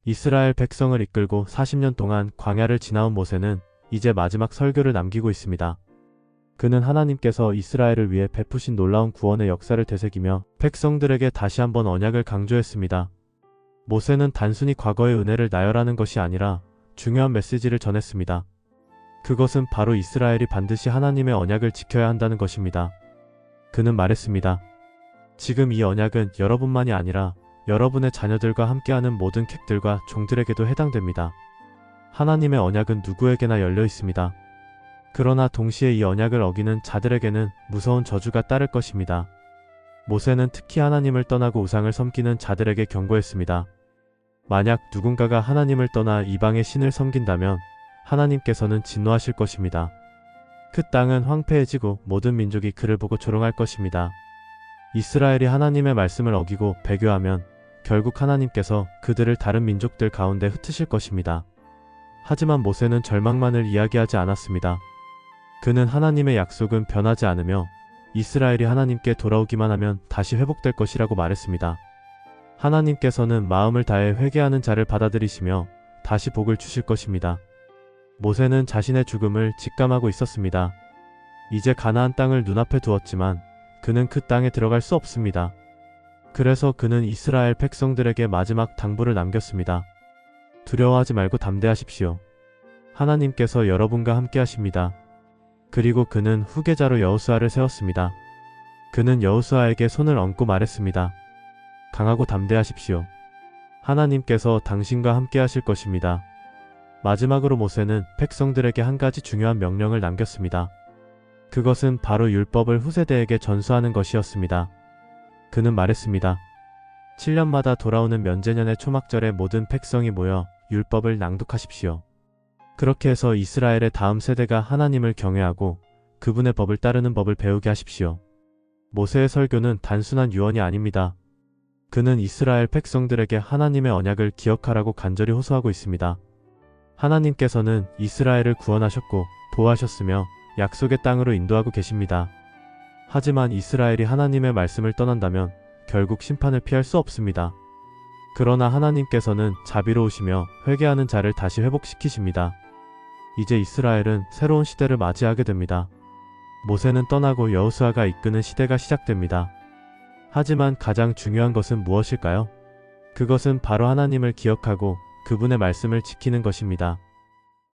이스라엘 백성을 이끌고 40년 동안 광야를 지나온 모세는 이제 마지막 설교를 남기고 있습니다. 그는 하나님께서 이스라엘을 위해 베푸신 놀라운 구원의 역사를 되새기며 백성들에게 다시 한번 언약을 강조했습니다. 모세는 단순히 과거의 은혜를 나열하는 것이 아니라 중요한 메시지를 전했습니다. 그것은 바로 이스라엘이 반드시 하나님의 언약을 지켜야 한다는 것입니다. 그는 말했습니다. 지금 이 언약은 여러분만이 아니라 여러분의 자녀들과 함께하는 모든 객들과 종들에게도 해당됩니다. 하나님의 언약은 누구에게나 열려 있습니다. 그러나 동시에 이 언약을 어기는 자들에게는 무서운 저주가 따를 것입니다. 모세는 특히 하나님을 떠나고 우상을 섬기는 자들에게 경고했습니다. 만약 누군가가 하나님을 떠나 이방의 신을 섬긴다면 하나님께서는 진노하실 것입니다. 그 땅은 황폐해지고 모든 민족이 그를 보고 조롱할 것입니다. 이스라엘이 하나님의 말씀을 어기고 배교하면 결국 하나님께서 그들을 다른 민족들 가운데 흩으실 것입니다. 하지만 모세는 절망만을 이야기하지 않았습니다. 그는 하나님의 약속은 변하지 않으며 이스라엘이 하나님께 돌아오기만 하면 다시 회복될 것이라고 말했습니다. 하나님께서는 마음을 다해 회개하는 자를 받아들이시며 다시 복을 주실 것입니다. 모세는 자신의 죽음을 직감하고 있었습니다. 이제 가나안 땅을 눈앞에 두었지만 그는 그 땅에 들어갈 수 없습니다. 그래서 그는 이스라엘 백성들에게 마지막 당부를 남겼습니다. 두려워하지 말고 담대하십시오. 하나님께서 여러분과 함께 하십니다. 그리고 그는 후계자로 여호수아를 세웠습니다. 그는 여호수아에게 손을 얹고 말했습니다. 강하고 담대하십시오. 하나님께서 당신과 함께 하실 것입니다. 마지막으로 모세는 백성들에게 한 가지 중요한 명령을 남겼습니다. 그것은 바로 율법을 후세대에게 전수하는 것이었습니다. 그는 말했습니다. 7년마다 돌아오는 면제년의 초막절에 모든 백성이 모여 율법을 낭독하십시오. 그렇게 해서 이스라엘의 다음 세대가 하나님을 경외하고 그분의 법을 따르는 법을 배우게 하십시오. 모세의 설교는 단순한 유언이 아닙니다. 그는 이스라엘 백성들에게 하나님의 언약을 기억하라고 간절히 호소하고 있습니다. 하나님께서는 이스라엘을 구원하셨고 보호하셨으며 약속의 땅으로 인도하고 계십니다. 하지만 이스라엘이 하나님의 말씀을 떠난다면 결국 심판을 피할 수 없습니다. 그러나 하나님께서는 자비로우시며 회개하는 자를 다시 회복시키십니다. 이제 이스라엘은 새로운 시대를 맞이하게 됩니다. 모세는 떠나고 여호수아가 이끄는 시대가 시작됩니다. 하지만 가장 중요한 것은 무엇일까요? 그것은 바로 하나님을 기억하고 그분의 말씀을 지키는 것입니다.